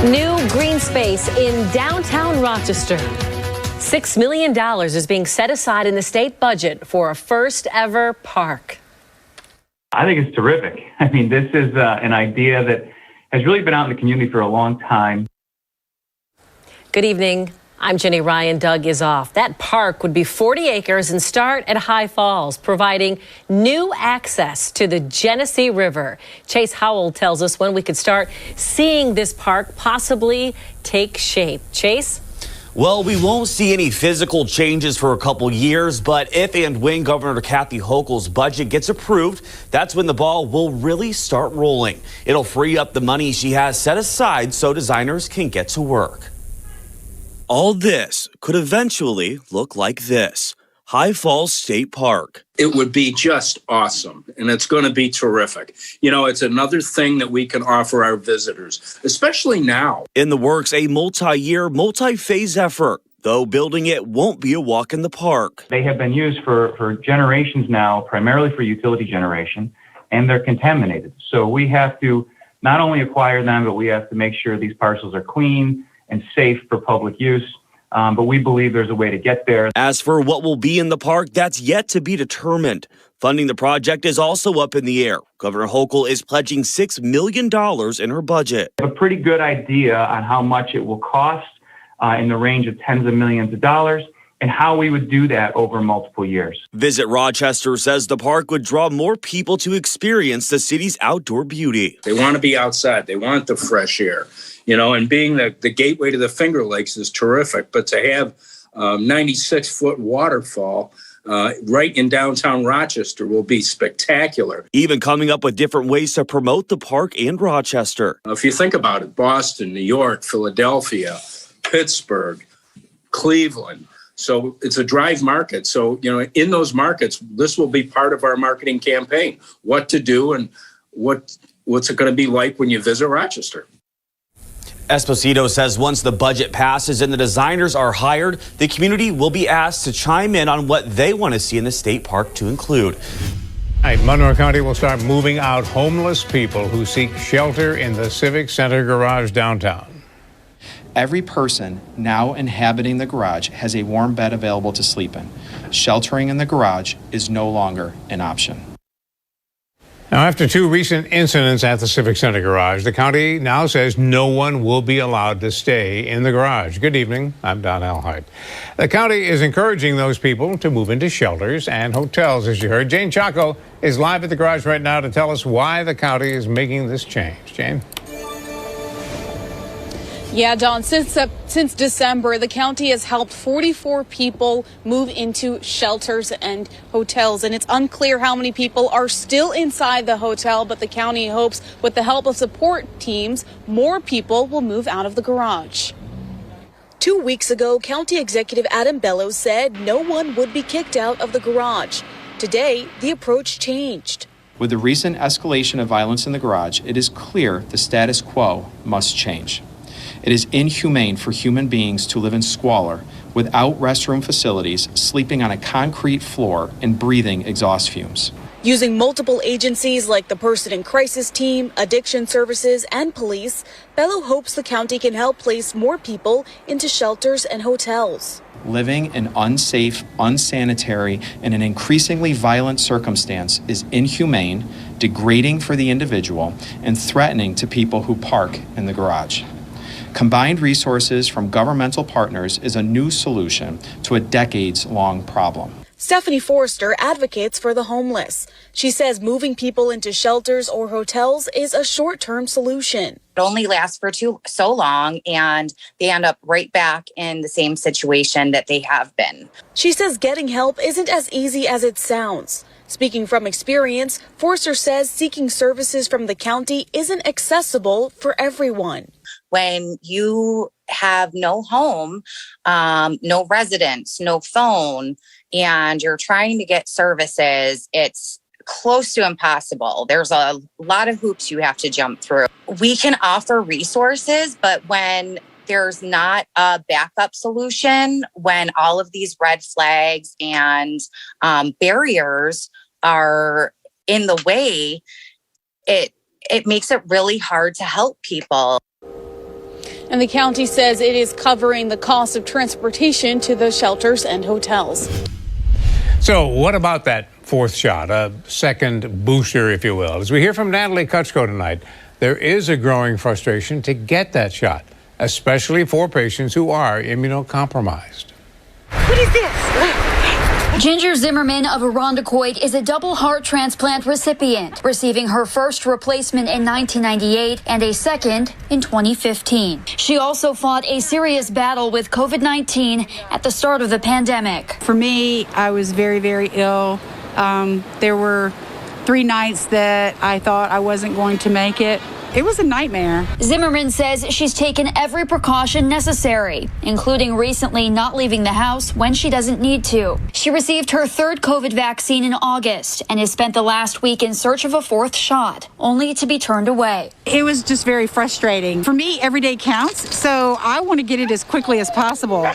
New green space in downtown Rochester. $6 million is being set aside in the state budget for a first ever park. I think it's terrific. I mean, this is an idea that has really been out in the community for a long time. Good evening. I'm Jenny Ryan. Doug is off. That park would be 40 acres and start at High Falls, providing new access to the Genesee River. Chase Howell tells us when we could start seeing this park possibly take shape. Chase? Well, we won't see any physical changes for a couple years, but if and when Governor Kathy Hochul's budget gets approved, that's when the ball will really start rolling. It'll free up the money she has set aside so designers can get to work. All this could eventually look like this. High Falls State Park. It would be just awesome, and it's going to be terrific. You know, it's another thing that we can offer our visitors, especially now. In the works, a multi-year, multi-phase effort, though building it won't be a walk in the park. They have been used for generations now, primarily for utility generation, and they're contaminated. So we have to not only acquire them, but we have to make sure these parcels are clean and safe for public use. But we believe there's a way to get there. As for what will be in the park, that's yet to be determined. Funding the project is also up in the air. Governor Hochul is pledging $6 million in her budget. I have a pretty good idea on how much it will cost in the range of tens of millions of dollars and how we would do that over multiple years. Visit Rochester says the park would draw more people to experience the city's outdoor beauty. They want to be outside. They want the fresh air. You know, and being the gateway to the Finger Lakes is terrific. But to have 96-foot waterfall right in downtown Rochester will be spectacular. Even coming up with different ways to promote the park and Rochester. If you think about it, Boston, New York, Philadelphia, Pittsburgh, Cleveland. So it's a drive market. So, you know, in those markets, this will be part of our marketing campaign. What to do and what's it going to be like when you visit Rochester. Esposito says once the budget passes and the designers are hired, the community will be asked to chime in on what they want to see in the state park to include. Monroe County will start moving out homeless people who seek shelter in the Civic Center Garage downtown. Every person now inhabiting the garage has a warm bed available to sleep in. Sheltering in the garage is no longer an option. Now, after two recent incidents at the Civic Center Garage, the county now says no one will be allowed to stay in the garage. Good evening. I'm Don Alhart. The county is encouraging those people to move into shelters and hotels, as you heard. Jane Chaco is live at the garage right now to tell us why the county is making this change. Jane? Yeah, Don, since December, the county has helped 44 people move into shelters and hotels, and it's unclear how many people are still inside the hotel, but the county hopes with the help of support teams, more people will move out of the garage. 2 weeks ago, County Executive Adam Bellows said no one would be kicked out of the garage. Today, the approach changed. With the recent escalation of violence in the garage, it is clear the status quo must change. It is inhumane for human beings to live in squalor without restroom facilities, sleeping on a concrete floor, and breathing exhaust fumes. Using multiple agencies like the Person in Crisis Team, Addiction Services, and police, Bello hopes the county can help place more people into shelters and hotels. Living in unsafe, unsanitary, and an increasingly violent circumstance is inhumane, degrading for the individual, and threatening to people who park in the garage. Combined resources from governmental partners is a new solution to a decades-long problem. Stephanie Forrester advocates for the homeless. She says moving people into shelters or hotels is a short-term solution. It only lasts for so long, and they end up right back in the same situation that they have been. She says getting help isn't as easy as it sounds. Speaking from experience, Forrester says seeking services from the county isn't accessible for everyone. When you have no home, no residence, no phone, and you're trying to get services, it's close to impossible. There's a lot of hoops you have to jump through. We can offer resources, but when there's not a backup solution, when all of these red flags and barriers are in the way, it makes it really hard to help people. And the county says it is covering the cost of transportation to the shelters and hotels. So what about that fourth shot, a second booster, if you will? As we hear from Natalie Kutchko tonight, there is a growing frustration to get that shot, especially for patients who are immunocompromised. What is this? Ginger Zimmerman of Irondequoit is a double heart transplant recipient, receiving her first replacement in 1998 and a second in 2015. She also fought a serious battle with COVID-19 at the start of the pandemic. For me, I was very, very ill. There were 3 nights that I thought I wasn't going to make it. It was a nightmare. Zimmerman says she's taken every precaution necessary, including recently not leaving the house when she doesn't need to. She received her third COVID vaccine in August and has spent the last week in search of a fourth shot, only to be turned away. It was just very frustrating. For me, every day counts, so I want to get it as quickly as possible.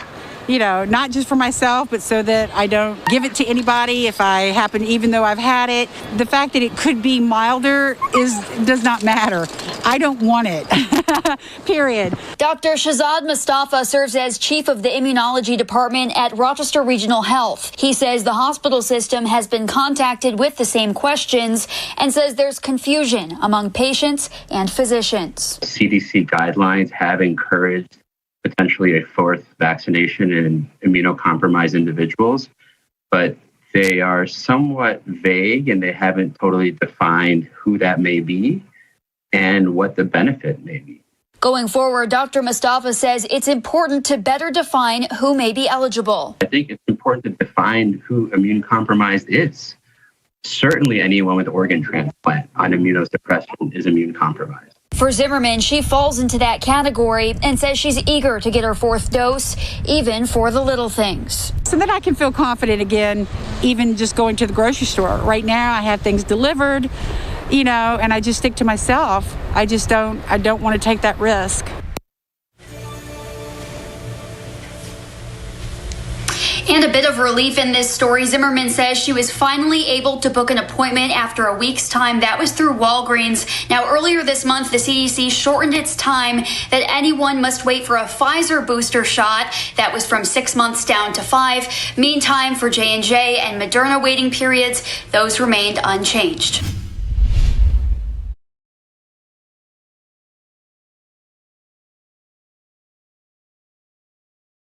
You know, not just for myself, but so that I don't give it to anybody if I happen, even though I've had it. The fact that it could be milder does not matter. I don't want it, period. Dr. Shahzad Mustafa serves as chief of the immunology department at Rochester Regional Health. He says the hospital system has been contacted with the same questions and says there's confusion among patients and physicians. CDC guidelines have encouraged potentially a fourth vaccination in immunocompromised individuals, but they are somewhat vague and they haven't totally defined who that may be and what the benefit may be. Going forward, Dr. Mustafa says it's important to better define who may be eligible. I think it's important to define who immunocompromised is. Certainly anyone with organ transplant on immunosuppression is immunocompromised. For Zimmerman, she falls into that category and says she's eager to get her fourth dose, even for the little things. So that I can feel confident again, even just going to the grocery store. Right now, I have things delivered, you know, and I just stick to myself. I don't want to take that risk. And a bit of relief in this story. Zimmerman says she was finally able to book an appointment after a week's time. That was through Walgreens. Now, earlier this month, the CDC shortened its time that anyone must wait for a Pfizer booster shot. That was from 6 months down to 5. Meantime, for J&J and Moderna waiting periods, those remained unchanged.